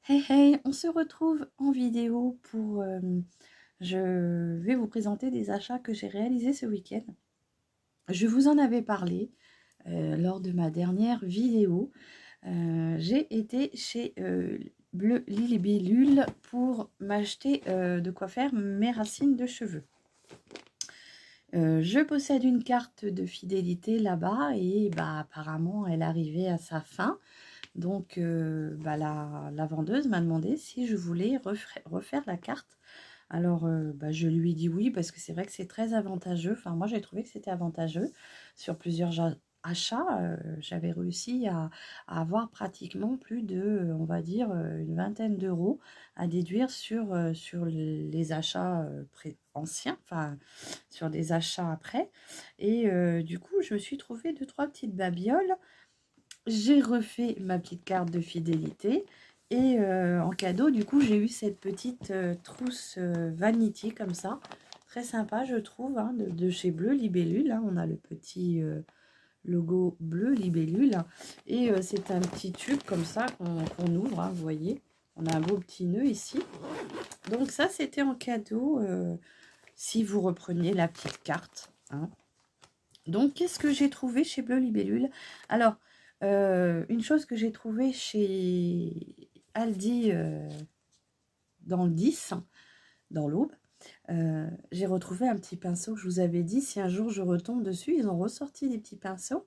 Hey hey, on se retrouve en vidéo pour... je vais vous présenter des achats que j'ai réalisés ce week-end. Je vous en avais parlé lors de ma dernière vidéo. J'ai été chez Bleu Libellule pour m'acheter de quoi faire mes racines de cheveux. Je possède une carte de fidélité là-bas et apparemment elle arrivait à sa fin. Donc, la vendeuse m'a demandé si je voulais refaire la carte. Alors, je lui ai dit oui parce que c'est vrai que c'est très avantageux. Enfin, moi, j'ai trouvé que c'était avantageux. Sur plusieurs achats, j'avais réussi à avoir pratiquement plus de, on va dire, une vingtaine d'euros à déduire sur les achats anciens, enfin, sur des achats après. Et du coup, je me suis trouvé deux, trois petites babioles. J'ai refait ma petite carte de fidélité et en cadeau, du coup, j'ai eu cette petite trousse vanity comme ça. Très sympa, je trouve, hein, de chez Bleu Libellule. Hein. On a le petit logo Bleu Libellule. Et c'est un petit tube comme ça qu'on ouvre, hein, vous voyez. On a un beau petit nœud ici. Donc ça, c'était en cadeau si vous repreniez la petite carte. Hein. Donc, qu'est-ce que j'ai trouvé chez Bleu Libellule? Alors, une chose que j'ai trouvée chez Aldi dans le 10, dans l'Aube, j'ai retrouvé un petit pinceau. Je vous avais dit, si un jour je retombe dessus, ils ont ressorti des petits pinceaux.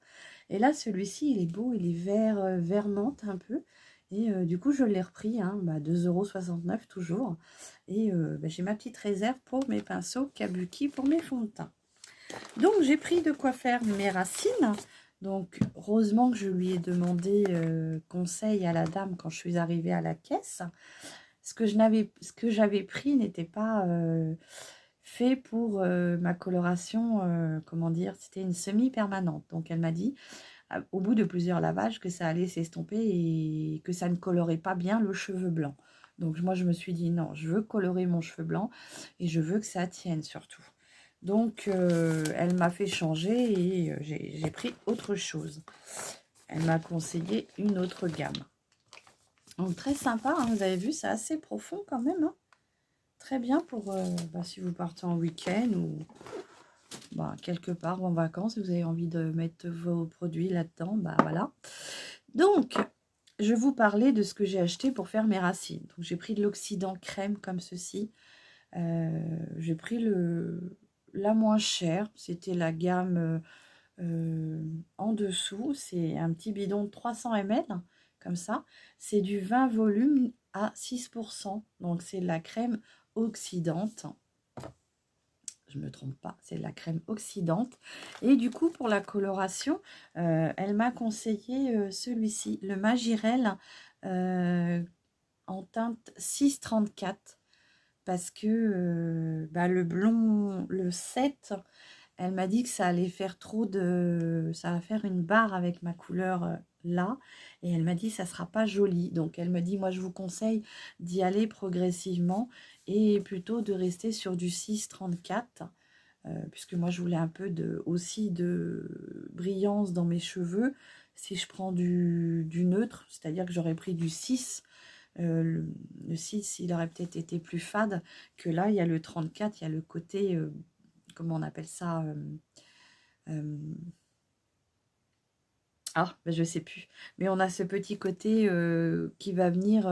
Et là, celui-ci, il est beau, il est vert, vert menthe un peu. Et du coup, je l'ai repris, hein, 2,69 € toujours. Et j'ai ma petite réserve pour mes pinceaux Kabuki pour mes fonds de teint. Donc, j'ai pris de quoi faire mes racines. Donc, heureusement que je lui ai demandé conseil à la dame quand je suis arrivée à la caisse. Ce que j'avais pris n'était pas fait pour ma coloration, comment dire, c'était une semi-permanente. Donc, elle m'a dit, au bout de plusieurs lavages, que ça allait s'estomper et que ça ne colorait pas bien le cheveu blanc. Donc, moi, je me suis dit, non, je veux colorer mon cheveu blanc et je veux que ça tienne surtout. Donc, elle m'a fait changer et j'ai pris autre chose. Elle m'a conseillé une autre gamme. Donc, très sympa, hein, vous avez vu, c'est assez profond quand même. Hein. Très bien pour si vous partez en week-end ou quelque part en vacances, si vous avez envie de mettre vos produits là-dedans, voilà. Donc, je vous parlais de ce que j'ai acheté pour faire mes racines. Donc, j'ai pris de l'oxydant crème comme ceci. J'ai pris la moins chère, c'était la gamme en dessous, c'est un petit bidon de 300 ml, comme ça. C'est du 20 volumes à 6%, donc c'est de la crème oxydante. Je ne me trompe pas, c'est de la crème oxydante. Et du coup, pour la coloration, elle m'a conseillé celui-ci, le Magirel en teinte 634. Parce que le blond, le 7, elle m'a dit que ça allait faire ça va faire une barre avec ma couleur là. Et elle m'a dit que ça ne sera pas joli. Donc elle me dit, moi je vous conseille d'y aller progressivement et plutôt de rester sur du 634. Puisque moi je voulais un peu aussi de brillance dans mes cheveux. Si je prends du neutre, c'est-à-dire que j'aurais pris du 6, le 6, il aurait peut-être été plus fade que là. Il y a le 34, il y a le côté, comment on appelle ça je sais plus. Mais on a ce petit côté qui va venir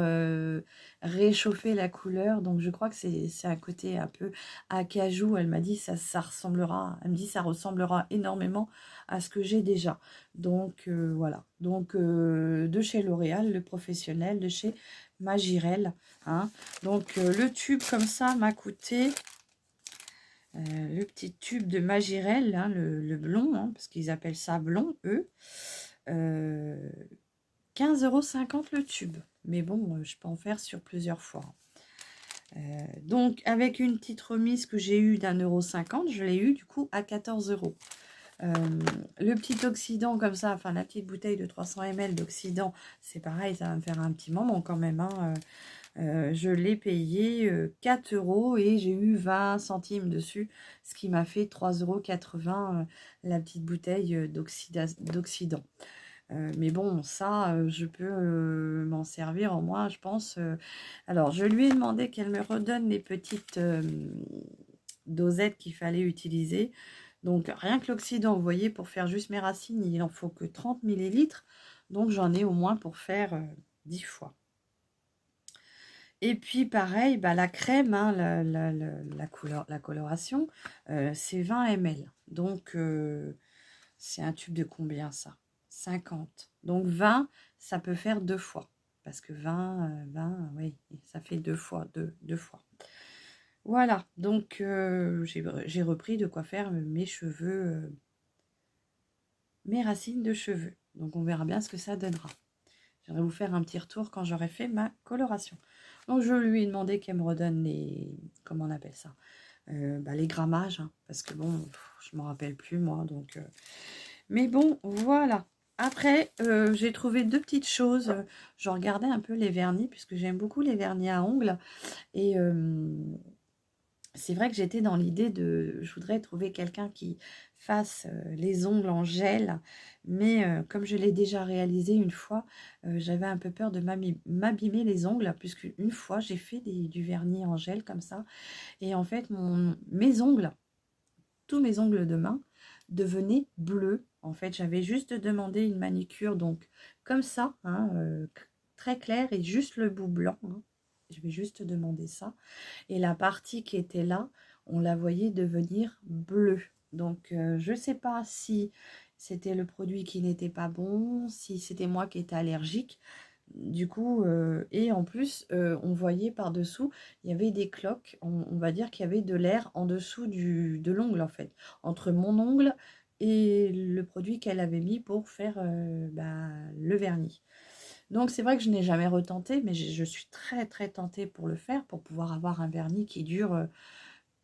réchauffer la couleur. Donc, je crois que c'est un côté un peu acajou. Elle m'a dit ça ressemblera. Elle me dit ça ressemblera énormément à ce que j'ai déjà. Donc, voilà. Donc, de chez L'Oréal, le professionnel, de chez Magirel. Hein. Donc, le tube comme ça m'a coûté... le petit tube de Magirel, hein, le blond, hein, parce qu'ils appellent ça blond, eux. 15,50 € le tube. Mais bon, je peux en faire sur plusieurs fois. Donc, avec une petite remise que j'ai eue d'1,50 €, je l'ai eu du coup à 14 €. Le petit oxydant comme ça, enfin la petite bouteille de 300 ml d'oxydant, c'est pareil, ça va me faire un petit moment quand même. Hein. Je l'ai payé 4 € et j'ai eu 20 centimes dessus, ce qui m'a fait 3,80 € la petite bouteille d'oxydant. Mais bon, ça, je peux m'en servir au moins, je pense. Alors, je lui ai demandé qu'elle me redonne les petites dosettes qu'il fallait utiliser. Donc, rien que l'oxydant, vous voyez, pour faire juste mes racines, il en faut que 30 millilitres. Donc, j'en ai au moins pour faire 10 fois. Et puis, pareil, bah, la crème, hein, la coloration, c'est 20 ml. Donc, c'est un tube de combien, ça? 50. Donc, 20, ça peut faire 2 fois. Parce que 20, oui, ça fait 2 fois, deux fois. Voilà, donc j'ai repris de quoi faire mes cheveux, mes racines de cheveux. Donc, on verra bien ce que ça donnera. Je vais vous faire un petit retour quand j'aurai fait ma coloration. Donc, je lui ai demandé qu'elle me redonne les... Comment on appelle ça? Bah, les grammages. Hein, parce que bon, je ne m'en rappelle plus, moi. Donc, mais bon, voilà. Après, j'ai trouvé deux petites choses. Je regardais un peu les vernis, puisque j'aime beaucoup les vernis à ongles. Et c'est vrai que j'étais dans l'idée de... Je voudrais trouver quelqu'un qui fasse les ongles en gel. Mais comme je l'ai déjà réalisé une fois, j'avais un peu peur de m'abîmer les ongles. Puisque une fois, j'ai fait du vernis en gel comme ça. Et en fait, mes ongles, tous mes ongles de main, devenaient bleus. En fait, j'avais juste demandé une manicure, donc comme ça, hein, très clair et juste le bout blanc. Hein. Je vais juste demander ça. Et la partie qui était là, on la voyait devenir bleue. Donc, je ne sais pas si c'était le produit qui n'était pas bon, si c'était moi qui étais allergique. Du coup, et en plus, on voyait par-dessous, il y avait des cloques. On va dire qu'il y avait de l'air en dessous de l'ongle, en fait. Entre mon ongle et le produit qu'elle avait mis pour faire bah, le vernis. Donc, c'est vrai que je n'ai jamais retenté, mais je suis très, très tentée pour le faire, pour pouvoir avoir un vernis qui dure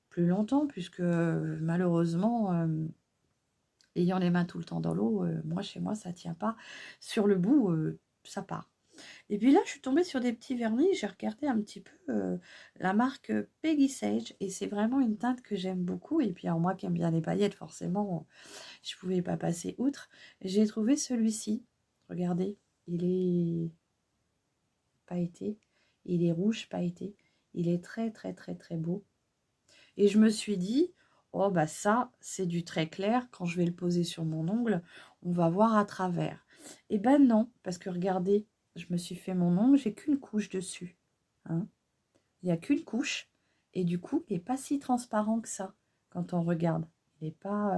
plus longtemps, puisque malheureusement, ayant les mains tout le temps dans l'eau, moi, chez moi, ça ne tient pas. Sur le bout, ça part. Et puis là, je suis tombée sur des petits vernis. J'ai regardé un petit peu la marque Peggy Sage. Et c'est vraiment une teinte que j'aime beaucoup. Et puis, alors, moi qui aime bien les paillettes, forcément, je ne pouvais pas passer outre. J'ai trouvé celui-ci. Regardez, il est pailleté. Il est rouge pailleté. Il est très, très, très, très beau. Et je me suis dit, oh, bah ça, c'est du très clair. Quand je vais le poser sur mon ongle, on va voir à travers. Et ben non, parce que regardez, je me suis fait mon ongle, j'ai qu'une couche dessus. Hein. Il n'y a qu'une couche. Et du coup, il n'est pas si transparent que ça quand on regarde. Il n'est pas...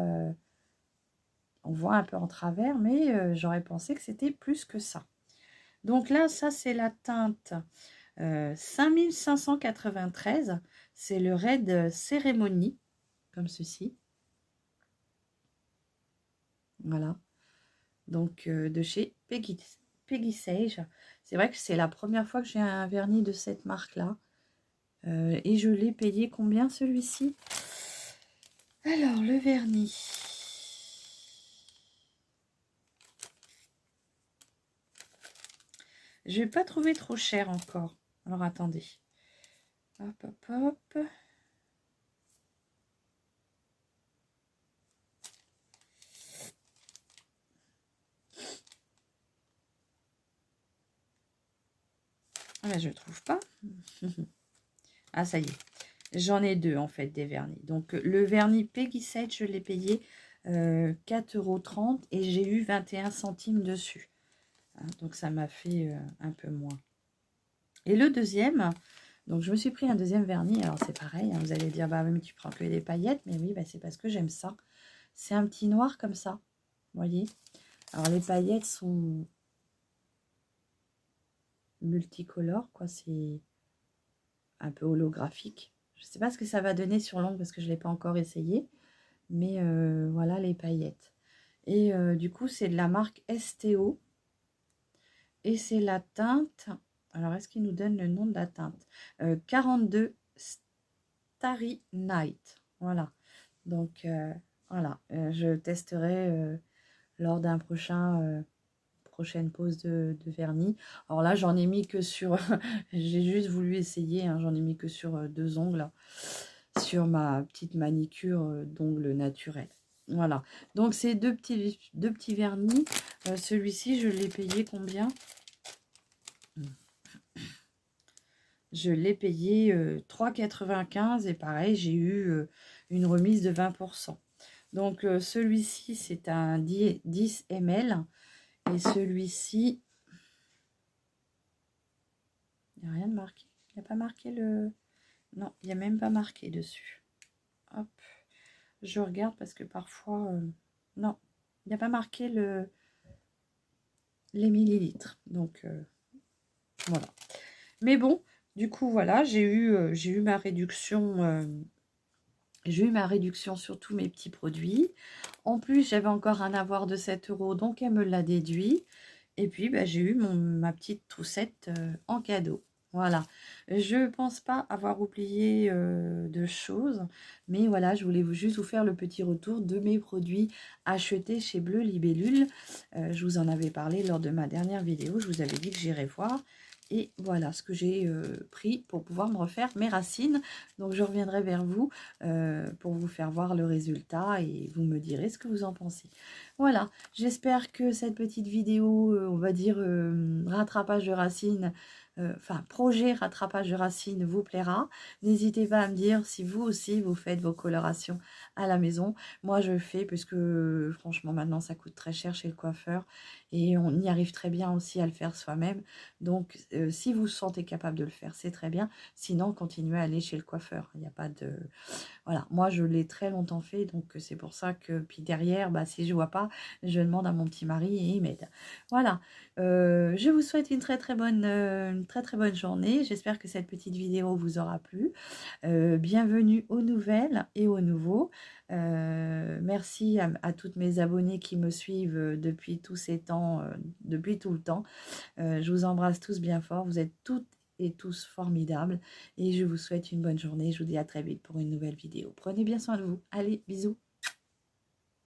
on voit un peu en travers, mais j'aurais pensé que c'était plus que ça. Donc là, ça, c'est la teinte 5593. C'est le Red Cérémonie, comme ceci. Voilà. Donc, de chez Peggy Sage. C'est vrai que c'est la première fois que j'ai un vernis de cette marque-là. Et je l'ai payé combien celui-ci? Alors, le vernis. Je vais pas trouver trop cher encore. Alors, attendez. Hop, hop, hop. Ah ben, je ne trouve pas. Ah, ça y est. J'en ai deux, en fait, des vernis. Donc, le vernis Peggy Sage, je l'ai payé 4,30 € et j'ai eu 21 centimes dessus. Hein, donc, ça m'a fait un peu moins. Et le deuxième, donc je me suis pris un deuxième vernis. Alors, c'est pareil, hein, vous allez dire, bah oui, mais tu prends que des paillettes. Mais oui, bah, c'est parce que j'aime ça. C'est un petit noir comme ça, vous voyez. Alors, les paillettes sont multicolores, quoi. C'est un peu holographique. Je ne sais pas ce que ça va donner sur l'ongle parce que je ne l'ai pas encore essayé. Mais voilà les paillettes. Et du coup, c'est de la marque STO. Et c'est la teinte... Alors, est-ce qu'il nous donne le nom de la teinte 42 Starry Night. Voilà. Donc, voilà. Je testerai lors d'un prochaine pause de vernis. Alors là, j'en ai mis que sur... J'ai juste voulu essayer. Hein, j'en ai mis que sur 2 ongles. Sur ma petite manicure d'ongles naturels. Voilà. Donc, ces deux petits vernis. Celui-ci, je l'ai payé combien? Je l'ai payé 3,95 et pareil, j'ai eu une remise de 20%. Donc, celui-ci, c'est un 10 ml. Et celui-ci, il n'y a rien de marqué. Il n'y a pas marqué le... Non, il n'y a même pas marqué dessus. Hop, je regarde parce que parfois... non, il n'y a pas marqué les millilitres. Donc, voilà. Mais bon, du coup, voilà, j'ai eu ma réduction... j'ai eu ma réduction sur tous mes petits produits. En plus, j'avais encore un avoir de 7 €, donc elle me l'a déduit. Et puis, bah, j'ai eu ma petite troussette en cadeau. Voilà. Je ne pense pas avoir oublié de choses. Mais voilà, je voulais juste vous faire le petit retour de mes produits achetés chez Bleu Libellule. Je vous en avais parlé lors de ma dernière vidéo. Je vous avais dit que j'irais voir. Et voilà ce que j'ai pris pour pouvoir me refaire mes racines. Donc, je reviendrai vers vous pour vous faire voir le résultat et vous me direz ce que vous en pensez. Voilà, j'espère que cette petite vidéo, on va dire rattrapage de racines, enfin projet rattrapage de racines vous plaira. N'hésitez pas à me dire si vous aussi vous faites vos colorations à la maison. Moi je le fais puisque franchement maintenant ça coûte très cher chez le coiffeur et on y arrive très bien aussi à le faire soi-même. Donc si vous vous sentez capable de le faire, c'est très bien. Sinon continuez à aller chez le coiffeur. Il n'y a pas de... Voilà, moi je l'ai très longtemps fait, donc c'est pour ça que, puis derrière, bah, si je vois pas, je demande à mon petit mari et il m'aide. Voilà, je vous souhaite une très très bonne journée. J'espère que cette petite vidéo vous aura plu. Bienvenue aux nouvelles et aux nouveaux. Merci à toutes mes abonnés qui me suivent depuis tous ces temps, depuis tout le temps. Je vous embrasse tous bien fort. Vous êtes toutes et tous formidables. Et je vous souhaite une bonne journée. Je vous dis à très vite pour une nouvelle vidéo. Prenez bien soin de vous. Allez, bisous.